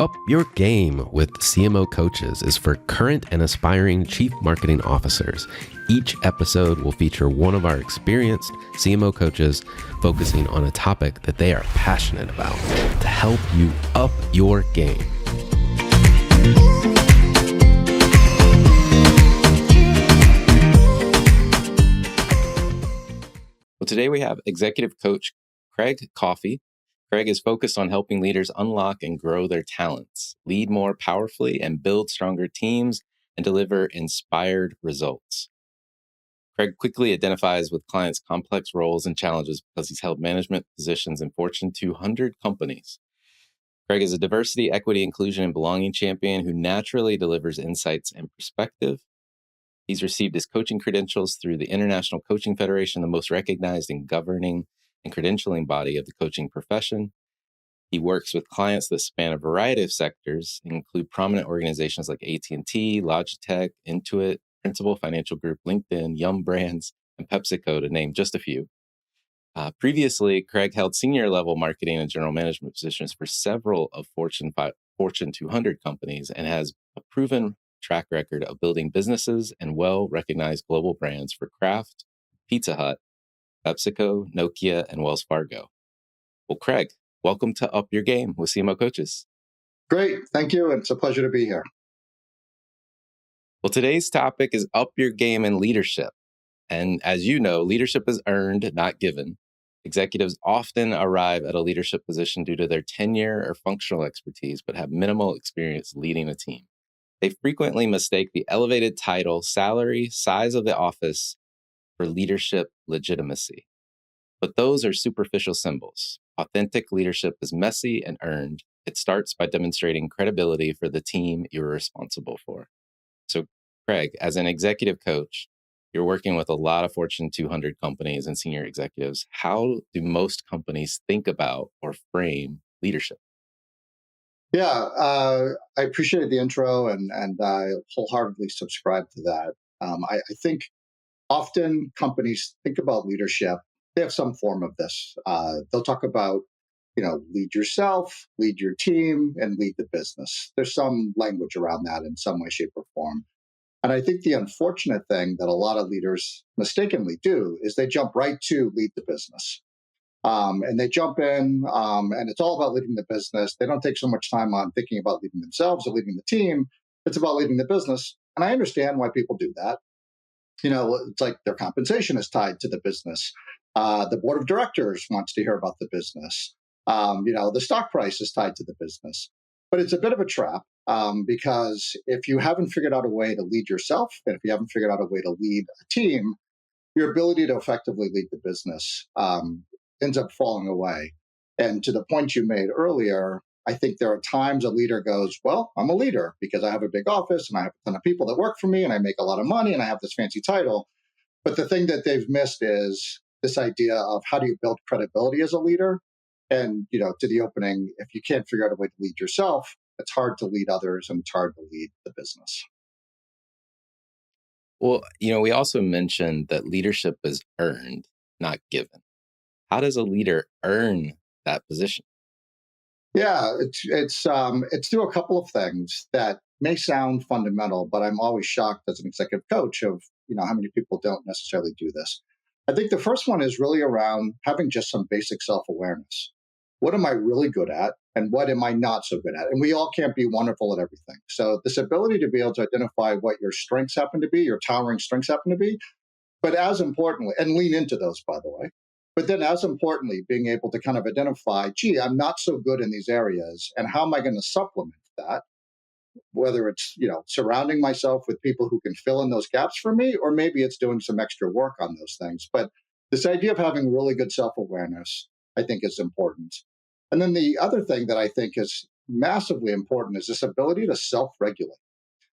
Up Your Game with CMO Coaches is for current and aspiring chief marketing officers. Each episode will feature one of our experienced CMO coaches focusing on a topic that they are passionate about to help you up your game. Well, today we have executive coach Craig Coffey. Craig is focused on helping leaders unlock and grow their talents, lead more powerfully, and build stronger teams and deliver inspired results. Craig quickly identifies with clients' complex roles and challenges because he's held management positions in Fortune 200 companies. Craig is a diversity, equity, inclusion, and belonging champion who naturally delivers insights and perspective. He's received his coaching credentials through the International Coaching Federation, the most recognized and governing and credentialing body of the coaching profession. He works with clients that span a variety of sectors, include prominent organizations like AT&T, Logitech, Intuit, Principal Financial Group, LinkedIn, Yum Brands, and PepsiCo, to name just a few. Previously, Craig held senior level marketing and general management positions for several of Fortune 200 companies and has a proven track record of building businesses and well-recognized global brands for Kraft, Pizza Hut, PepsiCo, Nokia, and Wells Fargo. Well, Craig, welcome to Up Your Game with CMO Coaches. Great. Thank you. It's a pleasure to be here. Well, today's topic is Up Your Game in leadership. And as you know, leadership is earned, not given. Executives often arrive at a leadership position due to their tenure or functional expertise, but have minimal experience leading a team. They frequently mistake the elevated title, salary, size of the office for leadership legitimacy. But those are superficial symbols. Authentic leadership is messy and earned. It starts by demonstrating credibility for the team you're responsible for. So, Craig, as an executive coach, you're working with a lot of Fortune 200 companies and senior executives. How do most companies think about or frame leadership? Yeah, I appreciate the intro and I wholeheartedly subscribe to that. I think often companies think about leadership. They have some form of this. They'll talk about, lead yourself, lead your team, and lead the business. There's some language around that in some way, shape, or form. And I think the unfortunate thing that a lot of leaders mistakenly do is they jump right to lead the business. And they jump in, and it's all about leading the business. They don't take so much time on thinking about leading themselves or leading the team. It's about leading the business. And I understand why people do that. It's like their compensation is tied to the business. The board of directors wants to hear about the business. The stock price is tied to the business. But it's a bit of a trap because if you haven't figured out a way to lead yourself, and if you haven't figured out a way to lead a team, your ability to effectively lead the business ends up falling away. And to the point you made earlier, I think there are times a leader goes, well, I'm a leader because I have a big office and I have a ton of people that work for me and I make a lot of money and I have this fancy title. But the thing that they've missed is this idea of how do you build credibility as a leader? And, to the opening, if you can't figure out a way to lead yourself, it's hard to lead others and it's hard to lead the business. Well, we also mentioned that leadership is earned, not given. How does a leader earn that position? Yeah, it's through a couple of things that may sound fundamental, but I'm always shocked as an executive coach of how many people don't necessarily do this. I think the first one is really around having just some basic self-awareness. What am I really good at, and what am I not so good at? And we all can't be wonderful at everything. So this ability to be able to identify what your strengths happen to be, your towering strengths happen to be, but as importantly, and lean into those, by the way. But then as importantly, being able to kind of identify, gee, I'm not so good in these areas. And how am I going to supplement that? Whether it's, surrounding myself with people who can fill in those gaps for me, or maybe it's doing some extra work on those things. But this idea of having really good self-awareness, I think is important. And then the other thing that I think is massively important is this ability to self-regulate.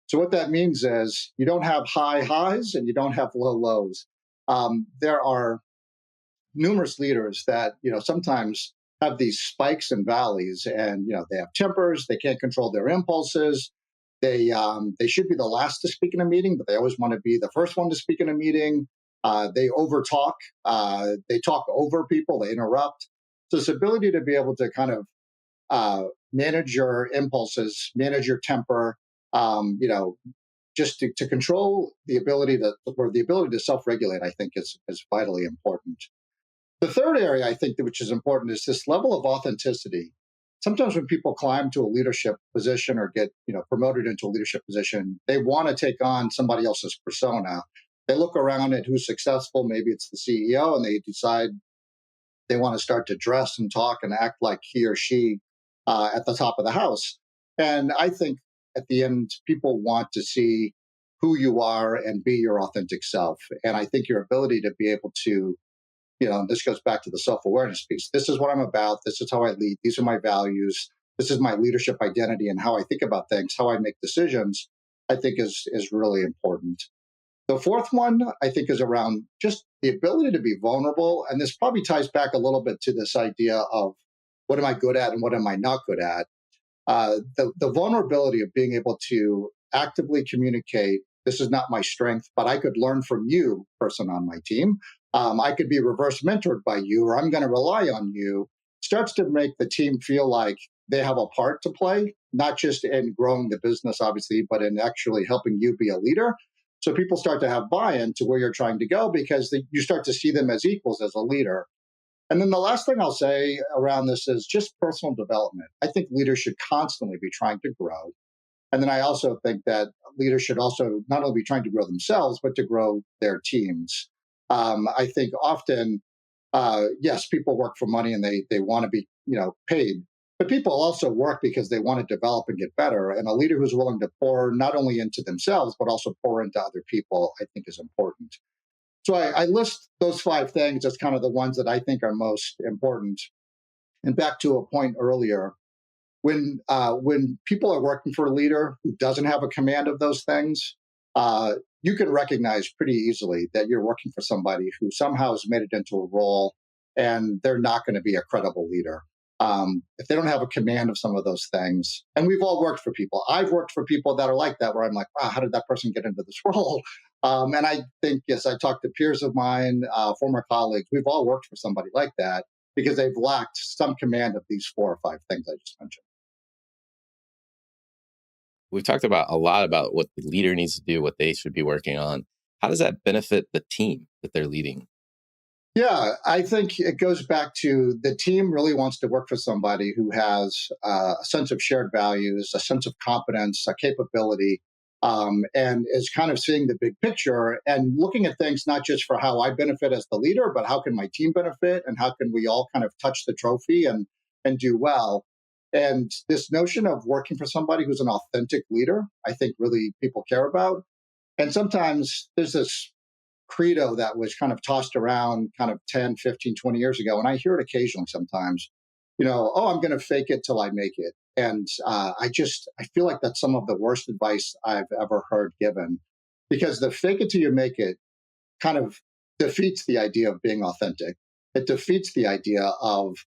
So what that means is you don't have high highs and you don't have low lows. There are numerous leaders that sometimes have these spikes and valleys, and they have tempers. They can't control their impulses. They should be the last to speak in a meeting, but they always want to be the first one to speak in a meeting. They overtalk. They talk over people. They interrupt. So this ability to be able to kind of manage your impulses, manage your temper, you know, just to control the ability to, or the ability to self-regulate, I think is vitally important. The third area I think that which is important is this level of authenticity. Sometimes when people climb to a leadership position or get promoted into a leadership position, they want to take on somebody else's persona. They look around at who's successful. Maybe it's the CEO, and they decide they want to start to dress and talk and act like he or she at the top of the house. And I think at the end, people want to see who you are and be your authentic self. And I think your ability to be able to, this goes back to the self-awareness piece. This is what I'm about. This is how I lead. These are my values. This is my leadership identity and how I think about things, how I make decisions, I think is really important. The fourth one, I think, is around just the ability to be vulnerable. And this probably ties back a little bit to this idea of what am I good at and what am I not good at? The vulnerability of being able to actively communicate, this is not my strength, but I could learn from you, person on my team. I could be reverse mentored by you, or I'm going to rely on you, starts to make the team feel like they have a part to play, not just in growing the business, obviously, but in actually helping you be a leader. So people start to have buy-in to where you're trying to go because you start to see them as equals as a leader. And then the last thing I'll say around this is just personal development. I think leaders should constantly be trying to grow. And then I also think that leaders should also not only be trying to grow themselves, but to grow their teams. I think often, yes, people work for money and they want to be, paid. But people also work because they want to develop and get better. And a leader who's willing to pour not only into themselves, but also pour into other people, I think is important. So I list those five things as kind of the ones that I think are most important. And back to a point earlier, when people are working for a leader who doesn't have a command of those things, you can recognize pretty easily that you're working for somebody who somehow has made it into a role, and they're not going to be a credible leader. If they don't have a command of some of those things, and we've all worked for people. I've worked for people that are like that, where I'm like, wow, how did that person get into this role? And I think, yes, I talked to peers of mine, former colleagues. We've all worked for somebody like that because they've lacked some command of these 4 or 5 things I just mentioned. We've talked about a lot about what the leader needs to do, what they should be working on. How does that benefit the team that they're leading? Yeah, I think it goes back to the team really wants to work for somebody who has a sense of shared values, a sense of competence, a capability, and is kind of seeing the big picture and looking at things not just for how I benefit as the leader, but how can my team benefit and how can we all kind of touch the trophy and do well. And this notion of working for somebody who's an authentic leader, I think really people care about. And sometimes there's this credo that was kind of tossed around kind of 10, 15, 20 years ago. And I hear it occasionally sometimes, oh, I'm going to fake it till I make it. And I feel like that's some of the worst advice I've ever heard given because the fake it till you make it kind of defeats the idea of being authentic. It defeats the idea of,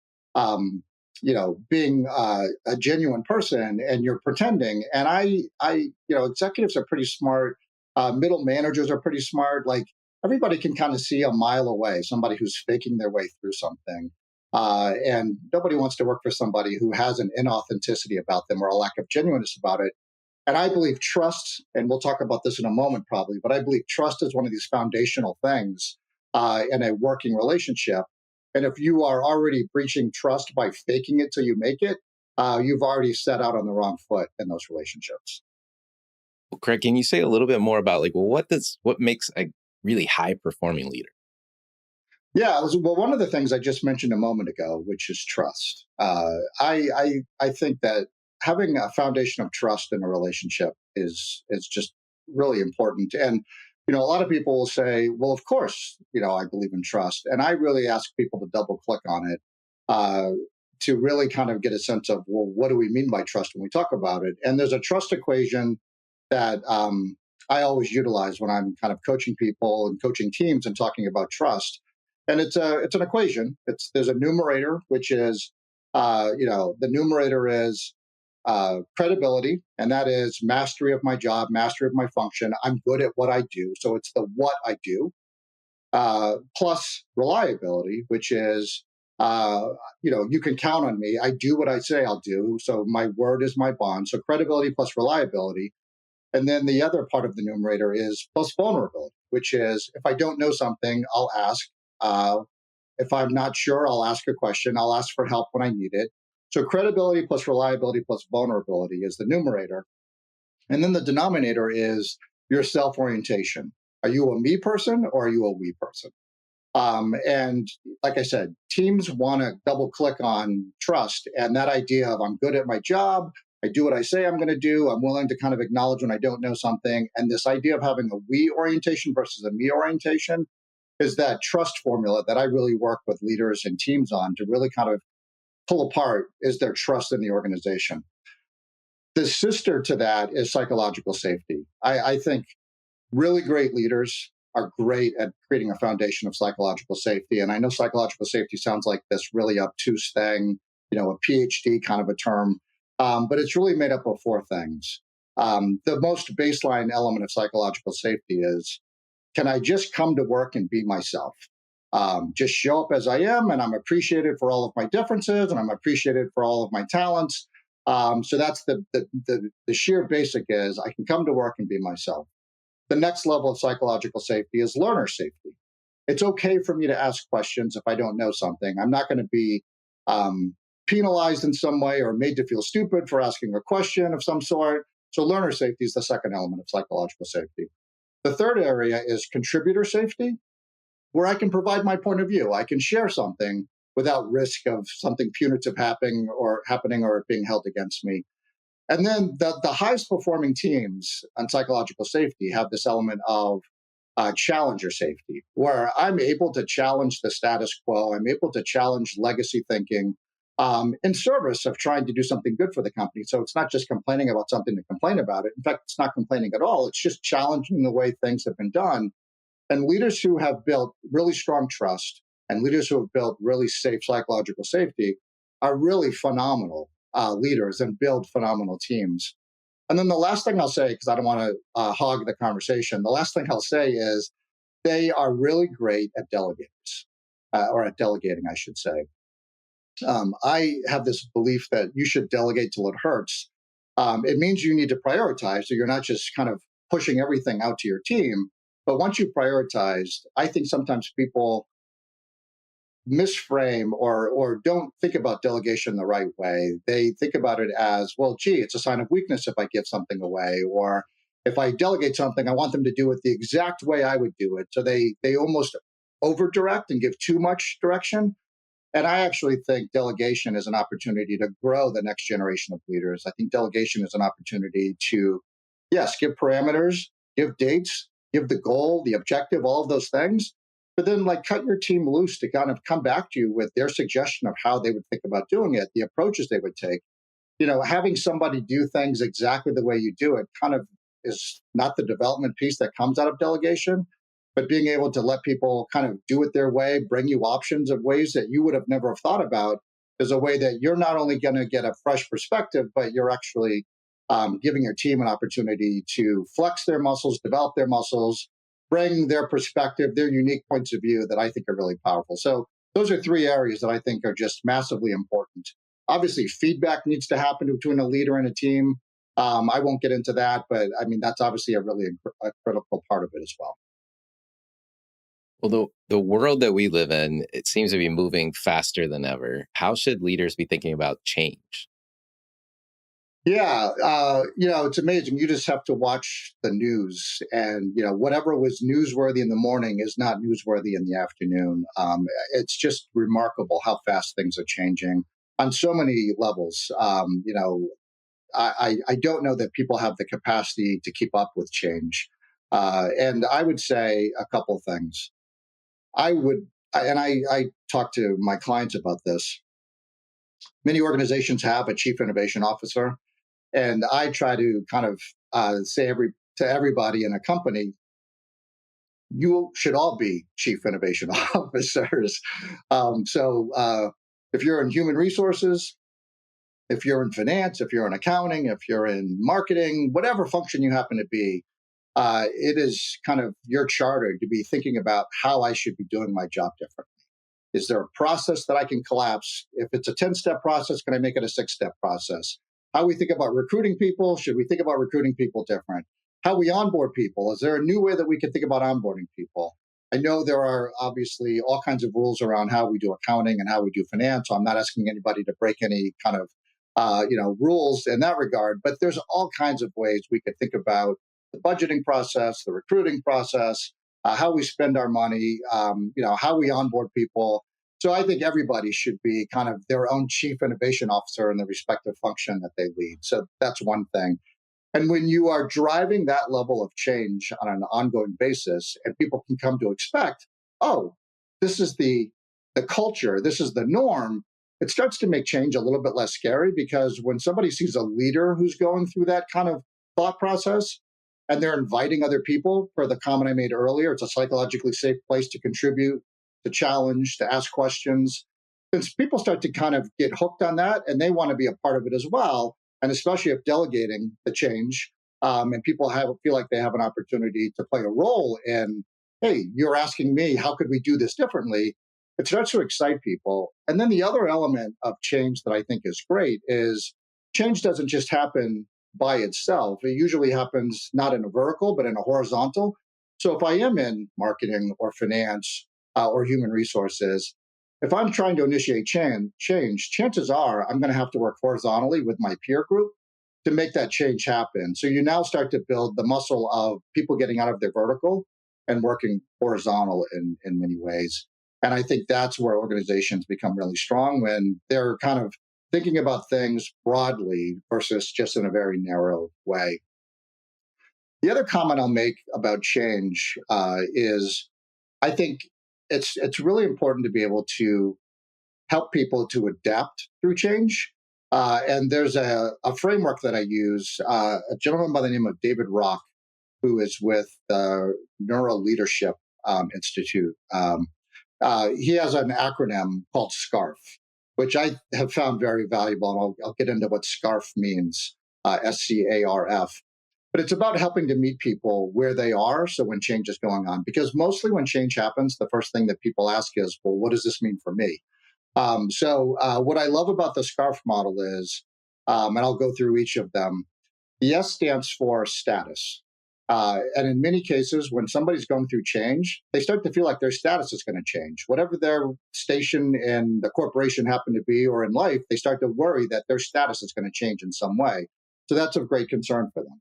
being a genuine person and you're pretending. And executives are pretty smart. Middle managers are pretty smart. Like everybody can kind of see a mile away somebody who's faking their way through something. And nobody wants to work for somebody who has an inauthenticity about them or a lack of genuineness about it. And I believe trust, and we'll talk about this in a moment probably, but I believe trust is one of these foundational things in a working relationship. And if you are already breaching trust by faking it till you make it, you've already set out on the wrong foot in those relationships. Well, Craig, can you say a little bit more about what makes a really high performing leader? Yeah, well, one of the things I just mentioned a moment ago, which is trust. I think that having a foundation of trust in a relationship is just really important. And a lot of people will say, "Well, of course, I believe in trust," and I really ask people to double click on it uh, to really kind of get a sense of, well, what do we mean by trust when we talk about it? And there's a trust equation that I always utilize when I'm kind of coaching people and coaching teams and talking about trust. And it's an equation. There's a numerator, which is the numerator is credibility, and that is mastery of my job, mastery of my function. I'm good at what I do, so it's the what I do, plus reliability, which is You can count on me. I do what I say I'll do. So my word is my bond. So credibility plus reliability. And then the other part of the numerator is plus vulnerability, which is if I don't know something, I'll ask. Uh, if I'm not sure, I'll ask a question. I'll ask for help when I need it. So credibility plus reliability plus vulnerability is the numerator. And then the denominator is your self orientation. Are you a me person or are you a we person? And like I said, teams want to double click on trust and that idea of I'm good at my job. I do what I say I'm going to do. I'm willing to kind of acknowledge when I don't know something. And this idea of having a we orientation versus a me orientation is that trust formula that I really work with leaders and teams on to really kind of pull apart is their trust in the organization. The sister to that is psychological safety. I think really great leaders are great at creating a foundation of psychological safety. And I know psychological safety sounds like this really obtuse thing, a PhD kind of a term, but it's really made up of four things. The most baseline element of psychological safety is, can I just come to work and be myself? Just show up as I am, and I'm appreciated for all of my differences, and I'm appreciated for all of my talents. So that's the sheer basic is I can come to work and be myself. The next level of psychological safety is learner safety. It's okay for me to ask questions if I don't know something. I'm not going to be penalized in some way or made to feel stupid for asking a question of some sort. So learner safety is the second element of psychological safety. The third area is contributor safety, where I can provide my point of view. I can share something without risk of something punitive happening or being held against me. And then the highest performing teams on psychological safety have this element of challenger safety, where I'm able to challenge the status quo. I'm able to challenge legacy thinking in service of trying to do something good for the company. So it's not just complaining about something to complain about it. In fact, it's not complaining at all. It's just challenging the way things have been done. And leaders who have built really strong trust and leaders who have built really safe psychological safety are really phenomenal leaders and build phenomenal teams. And then the last thing I'll say, because I don't want to hog the conversation, the last thing I'll say is they are really great at delegators, or at delegating, I should say. I have this belief that you should delegate till it hurts. It means you need to prioritize, so you're not just kind of pushing everything out to your team. But once you prioritize, I think sometimes people misframe or don't think about delegation the right way. They think about it as, well, gee, it's a sign of weakness if I give something away, or if I delegate something, I want them to do it the exact way I would do it. So they almost over direct and give too much direction. And I actually think delegation is an opportunity to grow the next generation of leaders. I think delegation is an opportunity to, yes, give parameters, give dates, give the goal, the objective, all of those things, but then like cut your team loose to kind of come back to you with their suggestion of how they would think about doing it, the approaches they would take. Having somebody do things exactly the way you do it kind of is not the development piece that comes out of delegation, but being able to let people kind of do it their way, bring you options of ways that you would have never thought about is a way that you're not only going to get a fresh perspective, but you're actually giving your team an opportunity to flex their muscles, develop their muscles, bring their perspective, their unique points of view that I think are really powerful. So those are three areas that I think are just massively important. Obviously, feedback needs to happen between a leader and a team. I won't get into that, but I mean, that's obviously a critical part of it as well. Well, the world that we live in, it seems to be moving faster than ever. How should leaders be thinking about change? Yeah, it's amazing. You just have to watch the news, and whatever was newsworthy in the morning is not newsworthy in the afternoon. It's just remarkable how fast things are changing on so many levels. I don't know that people have the capacity to keep up with change, and I would say a couple of things. I talk to my clients about this. Many organizations have a chief innovation officer, and I try to kind of say to everybody in a company, you should all be chief innovation officers. If you're in human resources, if you're in finance, if you're in accounting, if you're in marketing, whatever function you happen to be, it is kind of your charter to be thinking about how I should be doing my job differently. Is there a process that I can collapse? If it's a 10-step process, can I make it a 6-step process? How we think about recruiting people, should we think about recruiting people different? How we onboard people, is there a new way that we can think about onboarding people? I know there are obviously all kinds of rules around how we do accounting and how we do finance. So I'm not asking anybody to break any kind of rules in that regard. But there's all kinds of ways we could think about the budgeting process, the recruiting process, how we spend our money, how we onboard people. So I think everybody should be kind of their own chief innovation officer in the respective function that they lead. So that's one thing. And when you are driving that level of change on an ongoing basis, and people can come to expect, oh, this is the culture, this is the norm, it starts to make change a little bit less scary because when somebody sees a leader who's going through that kind of thought process and they're inviting other people, for the comment I made earlier, it's a psychologically safe place to contribute, to challenge, to ask questions. Since people start to kind of get hooked on that and they want to be a part of it as well, and especially if delegating the change, and people feel like they have an opportunity to play a role in, hey, you're asking me, how could we do this differently? It starts to excite people. And then the other element of change that I think is great is change doesn't just happen by itself. It usually happens not in a vertical, but in a horizontal. So if I am in marketing or finance or human resources, if I'm trying to initiate change, chances are I'm going to have to work horizontally with my peer group to make that change happen. So you now start to build the muscle of people getting out of their vertical and working horizontal in many ways. And I think that's where organizations become really strong when they're kind of thinking about things broadly versus just in a very narrow way. The other comment I'll make about change is I think it's really important to be able to help people to adapt through change. And there's a framework that I use. A gentleman by the name of David Rock, who is with the Neuro Leadership Institute. He has an acronym called SCARF, which I have found very valuable. And I'll get into what SCARF means, SCARF. But it's about helping to meet people where they are. So when change is going on, because mostly when change happens, the first thing that people ask is, well, what does this mean for me? What I love about the SCARF model is, and I'll go through each of them, the S stands for status. And in many cases, when somebody's going through change, they start to feel like their status is going to change. Whatever their station in the corporation happen to be or in life, they start to worry that their status is going to change in some way. So that's of great concern for them.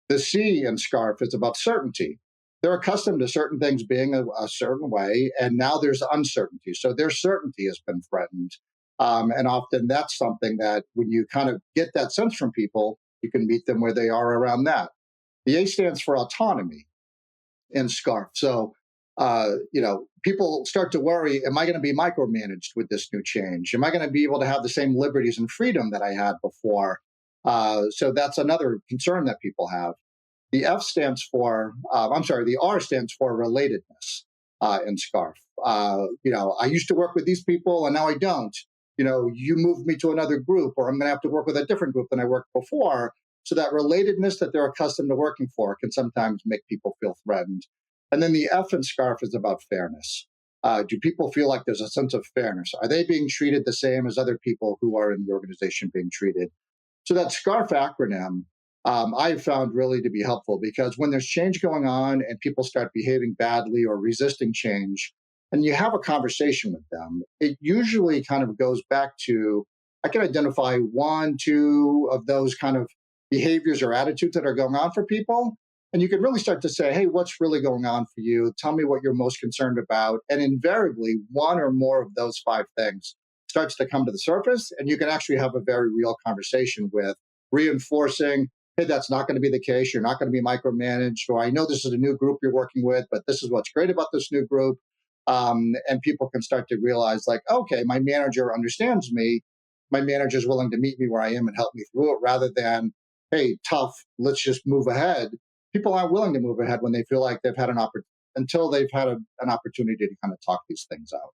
The C in SCARF is about certainty. They're accustomed to certain things being a certain way, and now there's uncertainty. So their certainty has been threatened. And often that's something that when you kind of get that sense from people, you can meet them where they are around that. The A stands for autonomy in SCARF. So, people start to worry, am I going to be micromanaged with this new change? Am I going to be able to have the same liberties and freedom that I had before? So that's another concern that people have. The F stands for, the R stands for relatedness in SCARF. I used to work with these people and now I don't. You moved me to another group, or I'm going to have to work with a different group than I worked before. So that relatedness that they're accustomed to working for can sometimes make people feel threatened. And then the F in SCARF is about fairness. Do people feel like there's a sense of fairness? Are they being treated the same as other people who are in the organization being treated? So that SCARF acronym I've found really to be helpful because when there's change going on and people start behaving badly or resisting change, and you have a conversation with them, it usually kind of goes back to I can identify one, two of those kind of behaviors or attitudes that are going on for people. And you can really start to say, hey, what's really going on for you? Tell me what you're most concerned about. And invariably, one or more of those five things starts to come to the surface. And you can actually have a very real conversation with reinforcing, hey, that's not going to be the case. You're not going to be micromanaged. Or I know this is a new group you're working with, but this is what's great about this new group. And people can start to realize, like, okay, my manager understands me. My manager is willing to meet me where I am and help me through it rather than, hey, tough, let's just move ahead. People aren't willing to move ahead when they feel like they've had until they've had an opportunity to kind of talk these things out.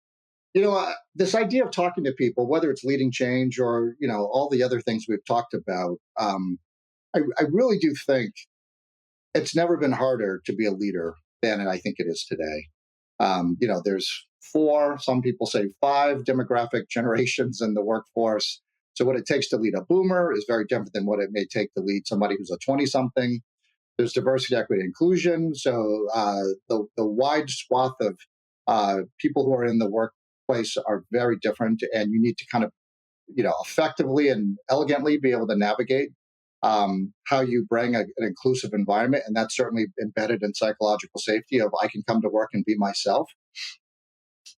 This idea of talking to people, whether it's leading change or, all the other things we've talked about, I really do think it's never been harder to be a leader than I think it is today. There's 4, some people say 5 demographic generations in the workforce. So what it takes to lead a boomer is very different than what it may take to lead somebody who's a 20 something. There's diversity, equity, inclusion. So the wide swath of people who are in the workplace are very different, and you need to kind of effectively and elegantly be able to navigate how you bring an inclusive environment, and that's certainly embedded in psychological safety of I can come to work and be myself.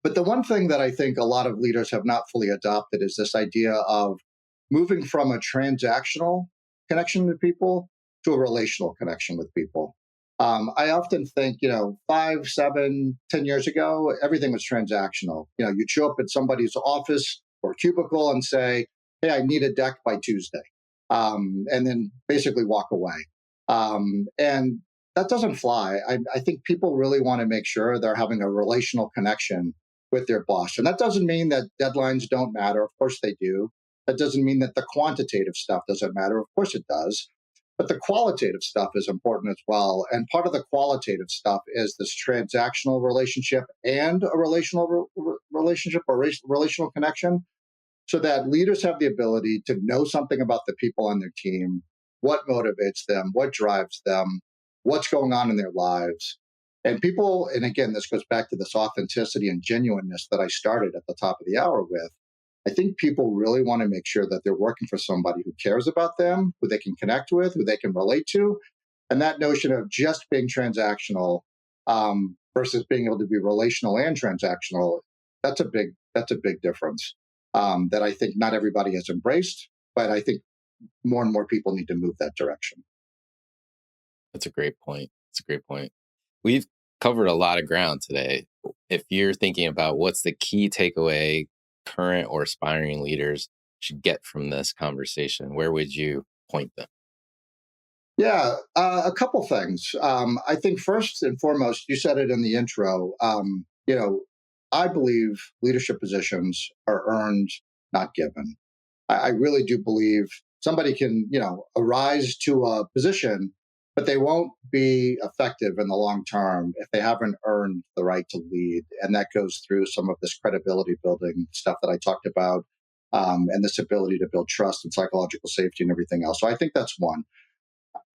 But the one thing that I think a lot of leaders have not fully adopted is this idea of moving from a transactional connection with people to a relational connection with people. I often think, 5, 7, 10 years ago, everything was transactional. You'd show up at somebody's office or cubicle and say, "Hey, I need a deck by Tuesday," and then basically walk away. And that doesn't fly. I think people really want to make sure they're having a relational connection with their boss. And that doesn't mean that deadlines don't matter. Of course they do. That doesn't mean that the quantitative stuff doesn't matter. Of course it does. But the qualitative stuff is important as well. And part of the qualitative stuff is this transactional relationship and a relationship or relational connection, so that leaders have the ability to know something about the people on their team, what motivates them, what drives them, what's going on in their lives. And people, and again, this goes back to this authenticity and genuineness that I started at the top of the hour with. I think people really want to make sure that they're working for somebody who cares about them, who they can connect with, who they can relate to. And that notion of just being transactional versus being able to be relational and transactional, that's a big difference that I think not everybody has embraced, but I think more and more people need to move that direction. That's a great point. It's a great point. We've covered a lot of ground today. If you're thinking about what's the key takeaway current or aspiring leaders should get from this conversation, where would you point them? Yeah, a couple things. I think first and foremost, you said it in the intro. I believe leadership positions are earned, not given. I really do believe somebody can, arise to a position, but they won't be effective in the long term if they haven't earned the right to lead. And that goes through some of this credibility building stuff that I talked about, and this ability to build trust and psychological safety and everything else. So I think that's one.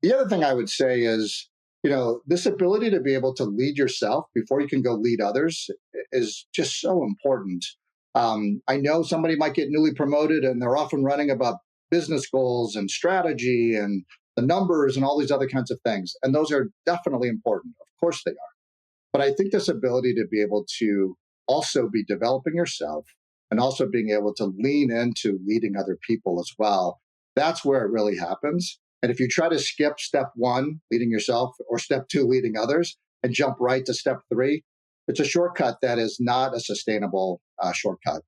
The other thing I would say is, this ability to be able to lead yourself before you can go lead others is just so important. I know somebody might get newly promoted and they're often running about business goals and strategy and the numbers and all these other kinds of things. And those are definitely important. Of course they are. But I think this ability to be able to also be developing yourself and also being able to lean into leading other people as well, that's where it really happens. And if you try to skip step 1, leading yourself, or step 2, leading others, and jump right to step 3, it's a shortcut that is not a sustainable shortcut.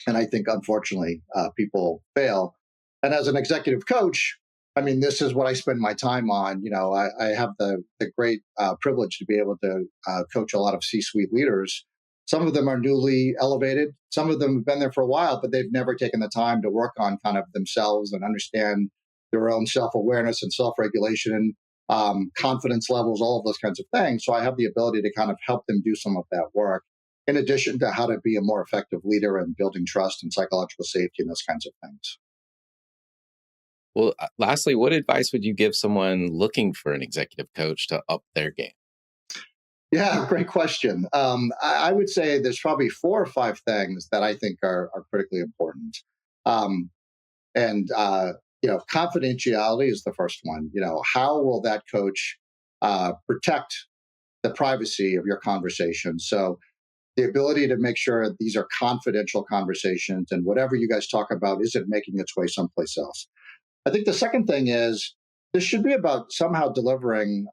And I think, unfortunately, people fail. And as an executive coach, I mean, this is what I spend my time on. I have the great privilege to be able to coach a lot of C-suite leaders. Some of them are newly elevated. Some of them have been there for a while, but they've never taken the time to work on kind of themselves and understand their own self-awareness and self-regulation, confidence levels, all of those kinds of things. So I have the ability to kind of help them do some of that work, in addition to how to be a more effective leader and building trust and psychological safety and those kinds of things. Well, lastly, what advice would you give someone looking for an executive coach to up their game? Yeah, great question. I would say there's probably 4 or 5 things that I think are critically important. Um, and confidentiality is the first one. How will that coach protect the privacy of your conversation? So the ability to make sure these are confidential conversations and whatever you guys talk about isn't making its way someplace else. I think the second thing is this should be about somehow delivering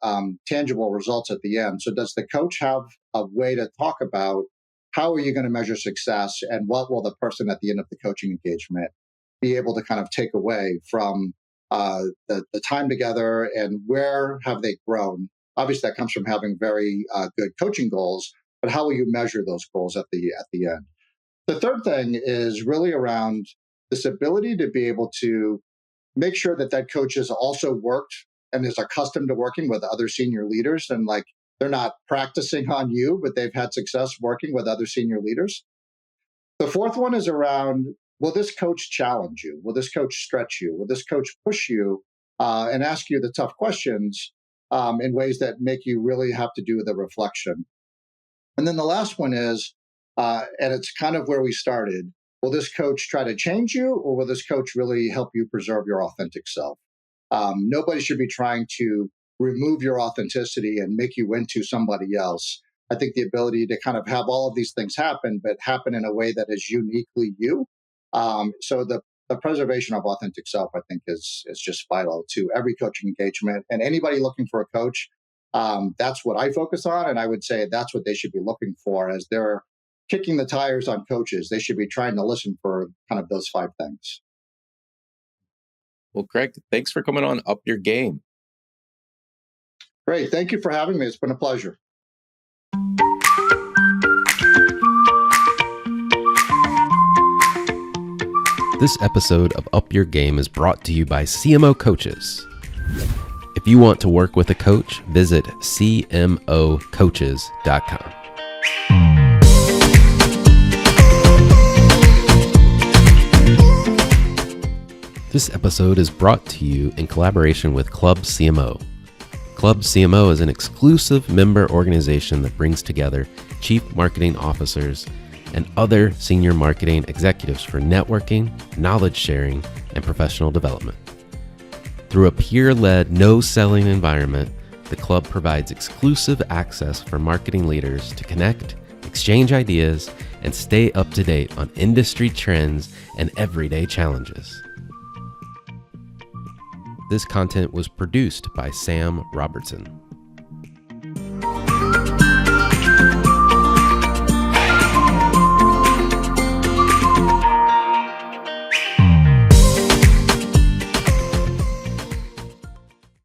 tangible results at the end. So does the coach have a way to talk about how are you going to measure success, and what will the person at the end of the coaching engagement be able to kind of take away from the time together, and where have they grown? Obviously, that comes from having very good coaching goals, but how will you measure those goals at the end? The third thing is really around this ability to be able to make sure that that coach has also worked and is accustomed to working with other senior leaders, and like they're not practicing on you, but they've had success working with other senior leaders. The fourth one is around, will this coach challenge you? Will this coach stretch you? Will this coach push you and ask you the tough questions in ways that make you really have to do the reflection? And then the last one is, and it's kind of where we started, will this coach try to change you, or will this coach really help you preserve your authentic self? Nobody should be trying to remove your authenticity and make you into somebody else. I think the ability to kind of have all of these things happen, but happen in a way that is uniquely you. So the preservation of authentic self, I think, is just vital to every coaching engagement. And anybody looking for a coach, that's what I focus on. And I would say that's what they should be looking for as they're kicking the tires on coaches. They should be trying to listen for kind of those 5 things. Well, Craig, thanks for coming on Up Your Game. Great. Thank you for having me. It's been a pleasure. This episode of Up Your Game is brought to you by CMO Coaches. If you want to work with a coach, visit cmocoaches.com. This episode is brought to you in collaboration with Club CMO. Club CMO is an exclusive member organization that brings together chief marketing officers and other senior marketing executives for networking, knowledge sharing, and professional development. Through a peer-led, no-selling environment, the club provides exclusive access for marketing leaders to connect, exchange ideas, and stay up to date on industry trends and everyday challenges. This content was produced by Sam Robertson.